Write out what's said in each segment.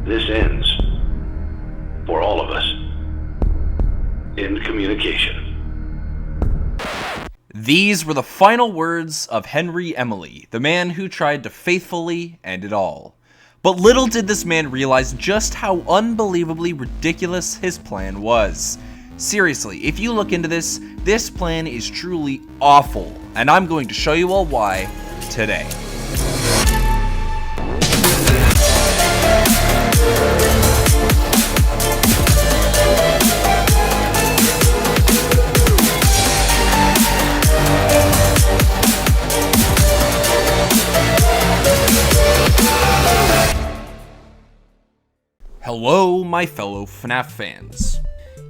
This ends, for all of us, in communication. These were the final words of Henry Emily, the man who tried to faithfully end it all. But little did this man realize just how unbelievably ridiculous his plan was. Seriously, if you look into this, this plan is truly awful, and I'm going to show you all why today. Hello, my fellow FNAF fans.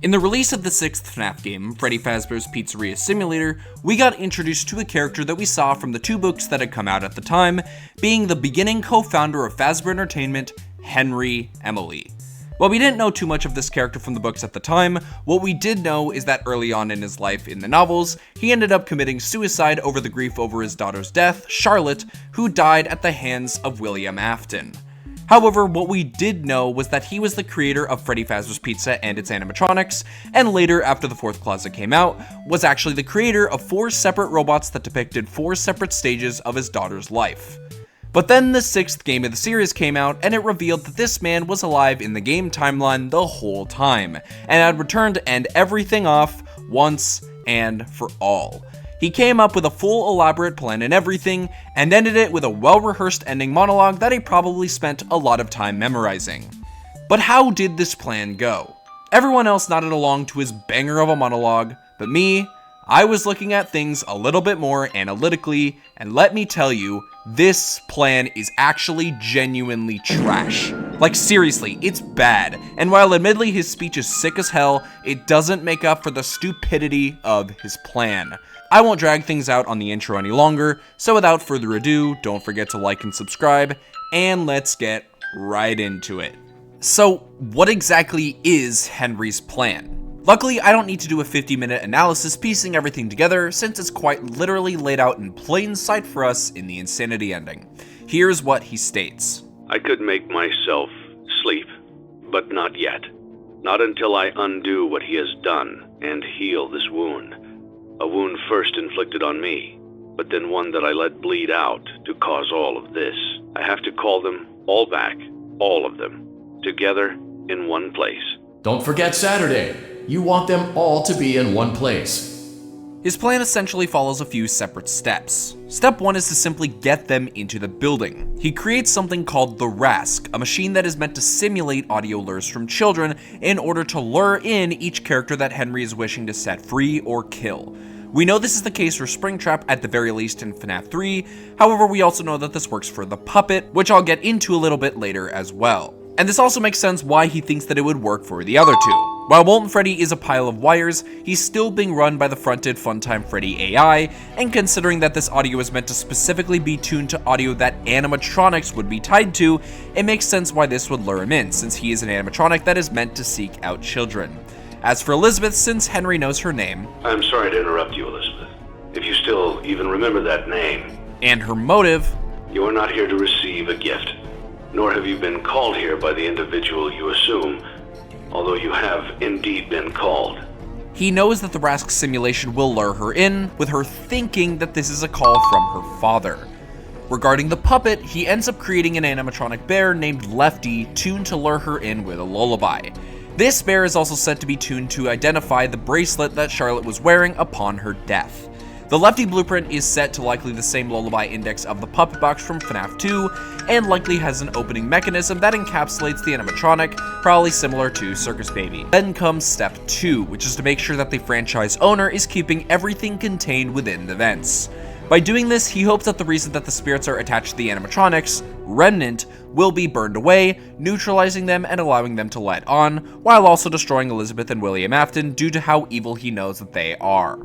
In the release of the 6th FNAF game, Freddy Fazbear's Pizzeria Simulator, we got introduced to a character that we saw from the 2 books that had come out at the time, being the beginning co-founder of Fazbear Entertainment, Henry Emily. While we didn't know too much of this character from the books at the time, what we did know is that early on in his life in the novels, he ended up committing suicide over the grief over his daughter's death, Charlotte, who died at the hands of William Afton. However, what we did know was that he was the creator of Freddy Fazbear's Pizza and its animatronics, and later, after the 4th closet came out, was actually the creator of 4 separate robots that depicted 4 separate stages of his daughter's life. But then the 6th game of the series came out, and it revealed that this man was alive in the game timeline the whole time, and had returned to end everything off once and for all. He came up with a full elaborate plan and everything, and ended it with a well-rehearsed ending monologue that he probably spent a lot of time memorizing. But how did this plan go? Everyone else nodded along to his banger of a monologue, but me, I was looking at things a little bit more analytically, and let me tell you, this plan is actually genuinely trash. Like seriously, it's bad, and while admittedly his speech is sick as hell, it doesn't make up for the stupidity of his plan. I won't drag things out on the intro any longer, so without further ado, don't forget to like and subscribe, and let's get right into it. So, what exactly is Henry's plan? Luckily, I don't need to do a 50-minute analysis piecing everything together, since it's quite literally laid out in plain sight for us in the Insanity ending. Here's what he states. I could make myself sleep, but not yet. Not until I undo what he has done and heal this wound. A wound first inflicted on me, but then one that I let bleed out to cause all of this. I have to call them all back, all of them, together in one place. Don't forget Saturday. You want them all to be in one place. His plan essentially follows a few separate steps. Step 1 is to simply get them into the building. He creates something called the Rask, a machine that is meant to simulate audio lures from children in order to lure in each character that Henry is wishing to set free or kill. We know this is the case for Springtrap at the very least in FNAF 3, however we also know that this works for the puppet, which I'll get into a little bit later as well. And this also makes sense why he thinks that it would work for the other 2. While Molten Freddy is a pile of wires, he's still being run by the fronted Funtime Freddy AI, and considering that this audio is meant to specifically be tuned to audio that animatronics would be tied to, it makes sense why this would lure him in, since he is an animatronic that is meant to seek out children. As for Elizabeth, since Henry knows her name, I'm sorry to interrupt you, Elizabeth. If you still even remember that name, and her motive, you are not here to receive a gift, nor have you been called here by the individual you assume, although you have indeed been called. He knows that the Rask simulation will lure her in, with her thinking that this is a call from her father. Regarding the puppet, he ends up creating an animatronic bear named Lefty, tuned to lure her in with a lullaby. This bear is also said to be tuned to identify the bracelet that Charlotte was wearing upon her death. The Lefty blueprint is set to likely the same lullaby index of the puppet box from FNAF 2, and likely has an opening mechanism that encapsulates the animatronic, probably similar to Circus Baby. Then comes step 2, which is to make sure that the franchise owner is keeping everything contained within the vents. By doing this, he hopes that the reason that the spirits are attached to the animatronics, remnant, will be burned away, neutralizing them and allowing them to let on, while also destroying Elizabeth and William Afton due to how evil he knows that they are.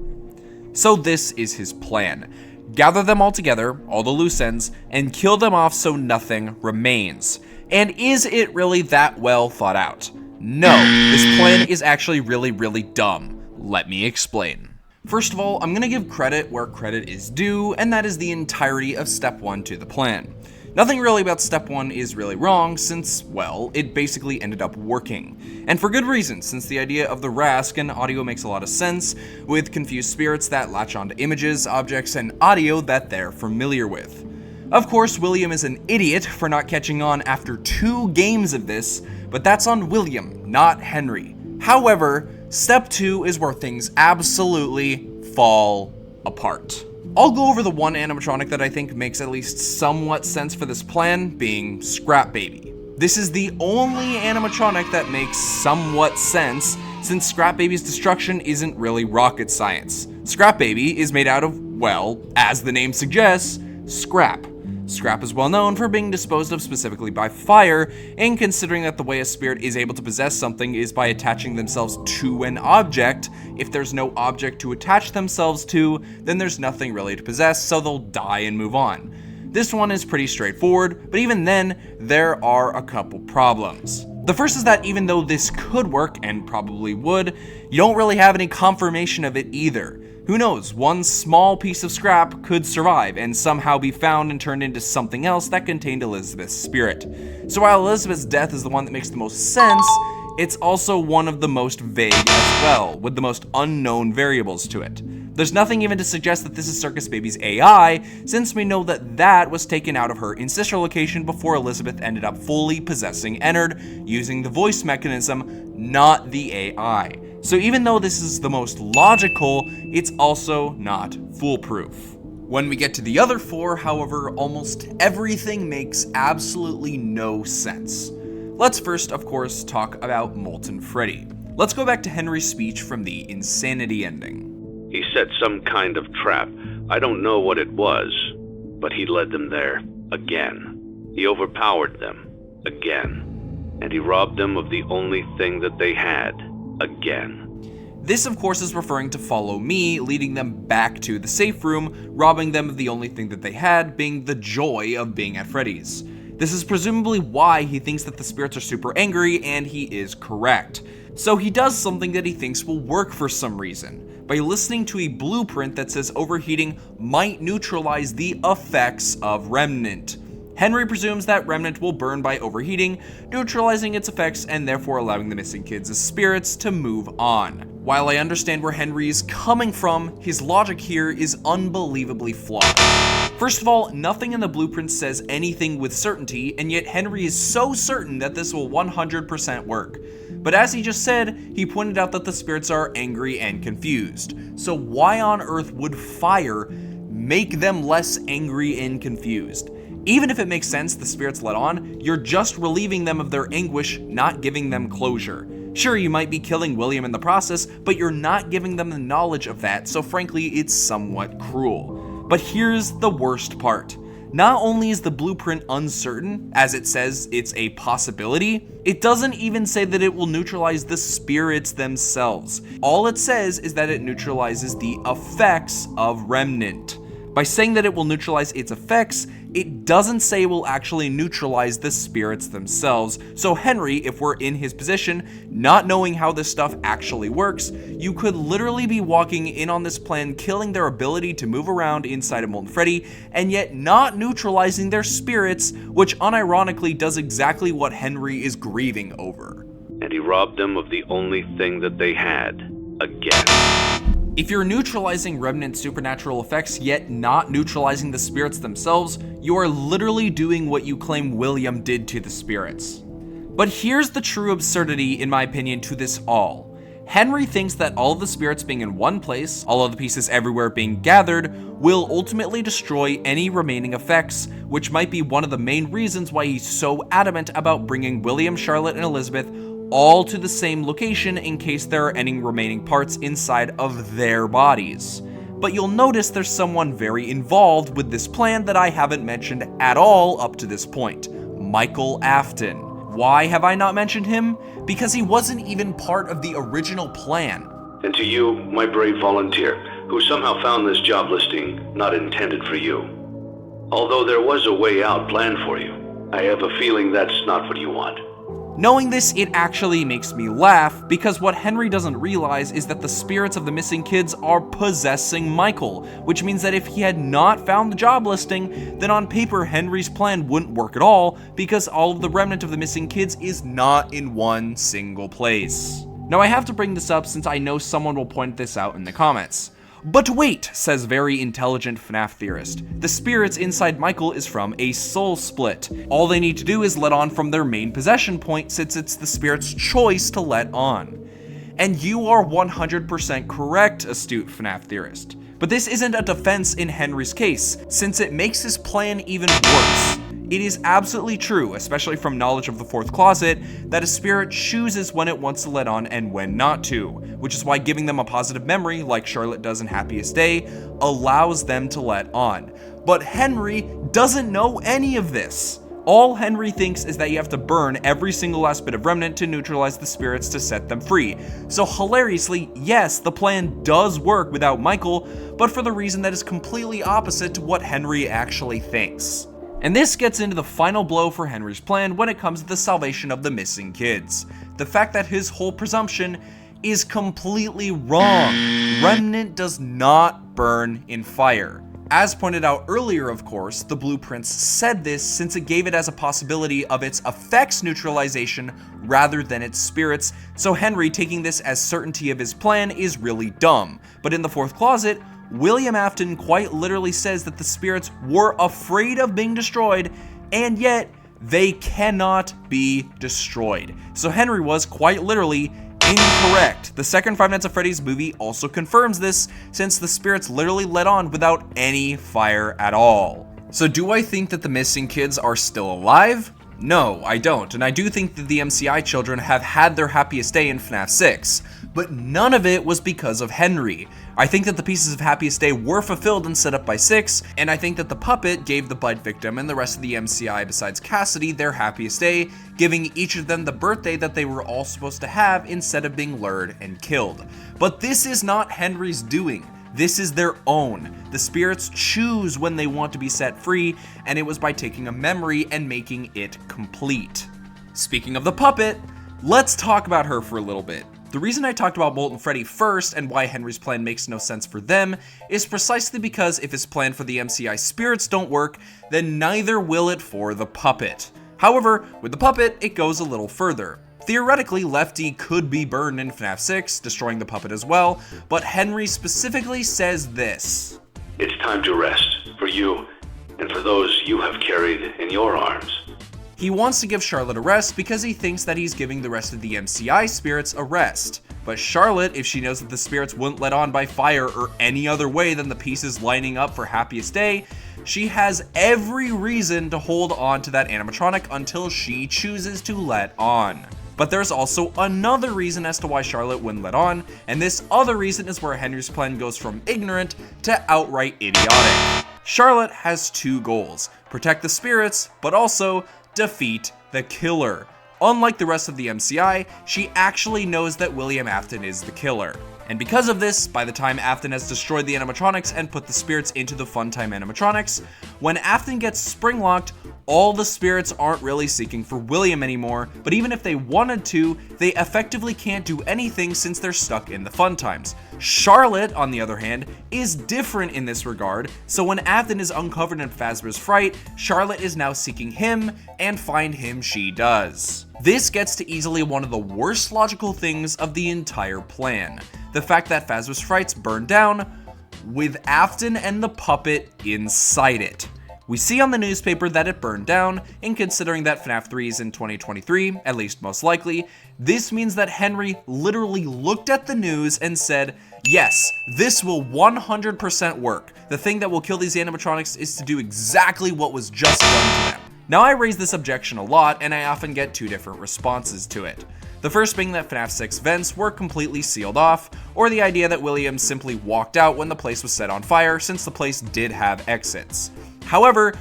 So this is his plan. Gather them all together, all the loose ends, and kill them off so nothing remains. And is it really that well thought out? No, this plan is actually really dumb. Let me explain. First of all, I'm gonna give credit where credit is due, and that is the entirety of step 1 to the plan. Nothing really about step 1 is really wrong, since, well, it basically ended up working. And for good reason, since the idea of the RASC and audio makes a lot of sense, with confused spirits that latch onto images, objects, and audio that they're familiar with. Of course, William is an idiot for not catching on after 2 games of this, but that's on William, not Henry. However, step 2 is where things absolutely fall apart. I'll go over the one animatronic that I think makes at least somewhat sense for this plan, being Scrap Baby. This is the only animatronic that makes somewhat sense, since Scrap Baby's destruction isn't really rocket science. Scrap Baby is made out of, well, as the name suggests, scrap. Scrap is well known for being disposed of specifically by fire, and considering that the way a spirit is able to possess something is by attaching themselves to an object, if there's no object to attach themselves to, then there's nothing really to possess, so they'll die and move on. This one is pretty straightforward, but even then, there are a couple problems. The first is that even though this could work, and probably would, you don't really have any confirmation of it either. Who knows, one small piece of scrap could survive and somehow be found and turned into something else that contained Elizabeth's spirit. So while Elizabeth's death is the one that makes the most sense, it's also one of the most vague as well, with the most unknown variables to it. There's nothing even to suggest that this is Circus Baby's AI, since we know that that was taken out of her ancestral location before Elizabeth ended up fully possessing Ennard, using the voice mechanism, not the AI. So even though this is the most logical, it's also not foolproof. When we get to the other 4, however, almost everything makes absolutely no sense. Let's first, of course, talk about Molten Freddy. Let's go back to Henry's speech from the Insanity ending. He set some kind of trap. I don't know what it was, but he led them there, again. He overpowered them, again. And he robbed them of the only thing that they had, again. This, of course, is referring to Follow Me, leading them back to the safe room, robbing them of the only thing that they had, being the joy of being at Freddy's. This is presumably why he thinks that the spirits are super angry, and he is correct. So he does something that he thinks will work for some reason, by listening to a blueprint that says overheating might neutralize the effects of Remnant. Henry presumes that Remnant will burn by overheating, neutralizing its effects and therefore allowing the missing kids' spirits to move on. While I understand where Henry is coming from, his logic here is unbelievably flawed. First of all, nothing in the blueprint says anything with certainty, and yet Henry is so certain that this will 100% work. But as he just said, he pointed out that the spirits are angry and confused. So why on earth would fire make them less angry and confused? Even if it makes sense the spirits let on, you're just relieving them of their anguish, not giving them closure. Sure, you might be killing William in the process, but you're not giving them the knowledge of that, so frankly, it's somewhat cruel. But here's the worst part. Not only is the blueprint uncertain, as it says it's a possibility, it doesn't even say that it will neutralize the spirits themselves. All it says is that it neutralizes the effects of Remnant. By saying that it will neutralize its effects, it doesn't say it will actually neutralize the spirits themselves. So Henry, if we're in his position, not knowing how this stuff actually works, you could literally be walking in on this plan, killing their ability to move around inside of Molten Freddy, and yet not neutralizing their spirits, which unironically does exactly what Henry is grieving over. And he robbed them of the only thing that they had, again. If you're neutralizing Remnant supernatural effects yet not neutralizing the spirits themselves, you are literally doing what you claim William did to the spirits. But here's the true absurdity, in my opinion, to this all. Henry thinks that all of the spirits being in one place, all of the pieces everywhere being gathered, will ultimately destroy any remaining effects, which might be one of the main reasons why he's so adamant about bringing William, Charlotte, and Elizabeth all to the same location in case there are any remaining parts inside of their bodies. But you'll notice there's someone very involved with this plan that I haven't mentioned at all up to this point, Michael Afton. Why have I not mentioned him? Because he wasn't even part of the original plan. And to you, my brave volunteer, who somehow found this job listing not intended for you. Although there was a way out planned for you, I have a feeling that's not what you want. Knowing this, it actually makes me laugh, because what Henry doesn't realize is that the spirits of the missing kids are possessing Michael, which means that if he had not found the job listing, then on paper Henry's plan wouldn't work at all, because all of the remnant of the missing kids is not in one single place. Now I have to bring this up since I know someone will point this out in the comments. But wait, says very intelligent FNAF theorist. The spirits inside Michael is from a soul split. All they need to do is let on from their main possession point, since it's the spirit's choice to let on. And you are 100% correct, astute FNAF theorist. But this isn't a defense in Henry's case, since it makes his plan even worse. It is absolutely true, especially from knowledge of the fourth closet, that a spirit chooses when it wants to let on and when not to, which is why giving them a positive memory, like Charlotte does in Happiest Day, allows them to let on. But Henry doesn't know any of this. All Henry thinks is that you have to burn every single last bit of remnant to neutralize the spirits to set them free. So hilariously, yes, the plan does work without Michael, but for the reason that is completely opposite to what Henry actually thinks. And this gets into the final blow for Henry's plan when it comes to the salvation of the missing kids. The fact that his whole presumption is completely wrong. Remnant does not burn in fire. As pointed out earlier, of course, the blueprints said this since it gave it as a possibility of its effects neutralization rather than its spirits, so Henry taking this as certainty of his plan is really dumb. But in the fourth closet, William Afton quite literally says that the spirits were afraid of being destroyed, and yet they cannot be destroyed. So Henry was quite literally incorrect. The second Five Nights at Freddy's movie also confirms this, since the spirits literally let on without any fire at all. So do I think that the missing kids are still alive? No, I don't, and I do think that the MCI children have had their happiest day in FNAF 6, but none of it was because of Henry. I think that the pieces of Happiest Day were fulfilled and set up by 6, and I think that the puppet gave the bite victim and the rest of the MCI besides Cassidy their happiest day, giving each of them the birthday that they were all supposed to have instead of being lured and killed. But this is not Henry's doing. This is their own. The spirits choose when they want to be set free, and it was by taking a memory and making it complete. Speaking of the puppet, let's talk about her for a little bit. The reason I talked about Molten Freddy first and why Henry's plan makes no sense for them is precisely because if his plan for the MCI spirits don't work, then neither will it for the puppet. However, with the puppet, it goes a little further. Theoretically, Lefty could be burned in FNAF 6, destroying the puppet as well, but Henry specifically says this. It's time to rest, for you, and for those you have carried in your arms. He wants to give Charlotte a rest because he thinks that he's giving the rest of the MCI spirits a rest. But Charlotte, if she knows that the spirits wouldn't let on by fire or any other way than the pieces lining up for Happiest Day, she has every reason to hold on to that animatronic until she chooses to let on. But there's also another reason as to why Charlotte wouldn't let on, and this other reason is where Henry's plan goes from ignorant to outright idiotic. Charlotte has two goals: protect the spirits, but also defeat the killer. Unlike the rest of the MCI, she actually knows that William Afton is the killer. And because of this, by the time Afton has destroyed the animatronics and put the spirits into the Funtime animatronics, when Afton gets springlocked, all the spirits aren't really seeking for William anymore, but even if they wanted to, they effectively can't do anything since they're stuck in the Funtimes. Charlotte, on the other hand, is different in this regard, so when Afton is uncovered in Fazbear's fright, Charlotte is now seeking him, and find him she does. This gets to easily one of the worst logical things of the entire plan: the fact that Fazbear's frights burned down with Afton and the puppet inside it. We see on the newspaper that it burned down, and considering that FNAF 3 is in 2023, at least most likely, this means that Henry literally looked at the news and said, yes, this will 100% work. The thing that will kill these animatronics is to do exactly what was just done to them. Now, I raise this objection a lot, and I often get two different responses to it. The first being that FNAF 6 vents were completely sealed off, or the idea that William simply walked out when the place was set on fire, since the place did have exits. However,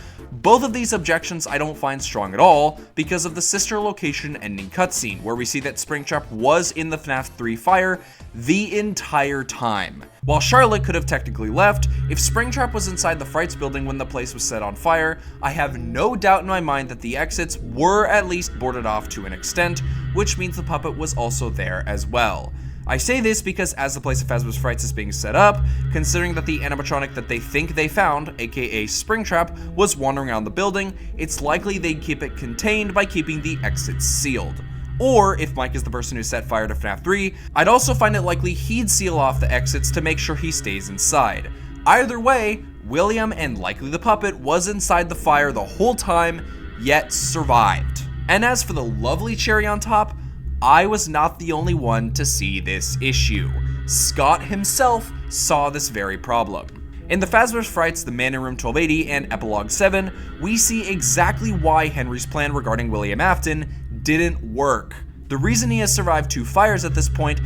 Both of these objections I don't find strong at all because of the sister location ending cutscene, where we see that Springtrap was in the FNAF 3 fire the entire time. While Charlotte could have technically left, if Springtrap was inside the Frights building when the place was set on fire, I have no doubt in my mind that the exits were at least boarded off to an extent, which means the puppet was also there as well. I say this because as the place of Fazbear's Frights is being set up, considering that the animatronic that they think they found, aka Springtrap, was wandering around the building, it's likely they'd keep it contained by keeping the exits sealed. Or, if Mike is the person who set fire to FNAF 3, I'd also find it likely he'd seal off the exits to make sure he stays inside. Either way, William, and likely the puppet, was inside the fire the whole time, yet survived. And as for the lovely cherry on top, I was not the only one to see this issue. Scott himself saw this very problem. In the Fazbear's Frights, the Man in Room 1280, and Epilogue 7, we see exactly why Henry's plan regarding William Afton didn't work. The reason he has survived 2 fires at this point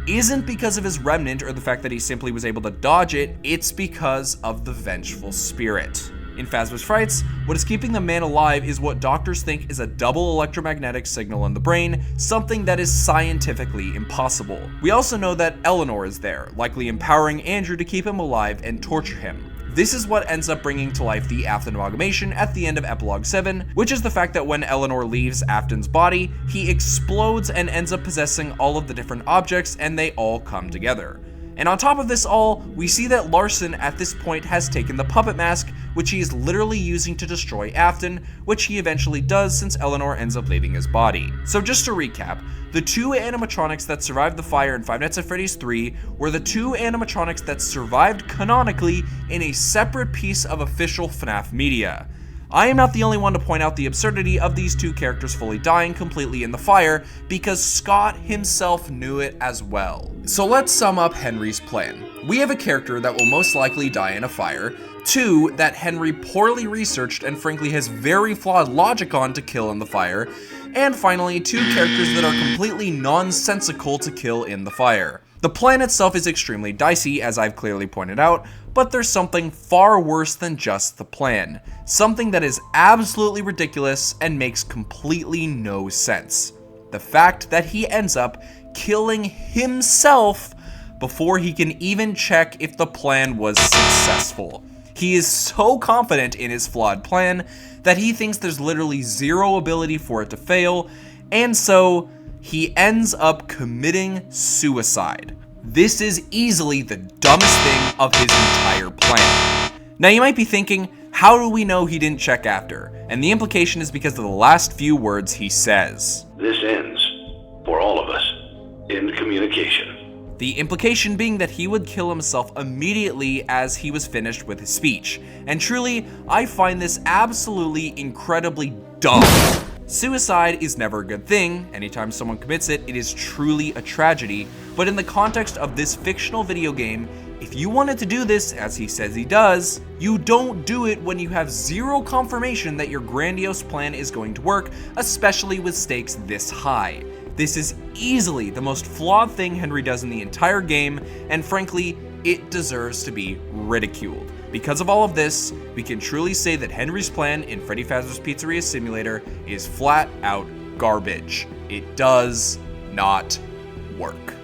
isn't because of his remnant or the fact that he simply was able to dodge it, it's because of the vengeful spirit. In Fazbear's Frights, what is keeping the man alive is what doctors think is a double electromagnetic signal in the brain, something that is scientifically impossible. We also know that Eleanor is there, likely empowering Andrew to keep him alive and torture him. This is what ends up bringing to life the Afton amalgamation at the end of Epilogue 7, which is the fact that when Eleanor leaves Afton's body, he explodes and ends up possessing all of the different objects and they all come together. And on top of this all, we see that Larson at this point has taken the puppet mask, which he is literally using to destroy Afton, which he eventually does since Eleanor ends up leaving his body. So just to recap, the 2 animatronics that survived the fire in Five Nights at Freddy's 3 were the 2 animatronics that survived canonically in a separate piece of official FNAF media. I am not the only one to point out the absurdity of these 2 characters fully dying completely in the fire, because Scott himself knew it as well. So let's sum up Henry's plan. We have a character that will most likely die in a fire, 2 that Henry poorly researched and frankly has very flawed logic on to kill in the fire, and finally 2 characters that are completely nonsensical to kill in the fire. The plan itself is extremely dicey, as I've clearly pointed out, but there's something far worse than just the plan. Something that is absolutely ridiculous and makes completely no sense. The fact that he ends up killing himself before he can even check if the plan was successful. He is so confident in his flawed plan that he thinks there's literally zero ability for it to fail, and so he ends up committing suicide. This is easily the dumbest thing of his entire plan. Now you might be thinking, how do we know he didn't check after? And the implication is because of the last few words he says. This ends, for all of us, in communication. The implication being that he would kill himself immediately as he was finished with his speech. And truly, I find this absolutely incredibly dumb. Suicide is never a good thing. Anytime someone commits it, it is truly a tragedy. But in the context of this fictional video game, if you wanted to do this, as he says he does, you don't do it when you have zero confirmation that your grandiose plan is going to work, especially with stakes this high. This is easily the most flawed thing Henry does in the entire game, and frankly, it deserves to be ridiculed. Because of all of this, we can truly say that Henry's plan in Freddy Fazbear's Pizzeria Simulator is flat out garbage. It does not work.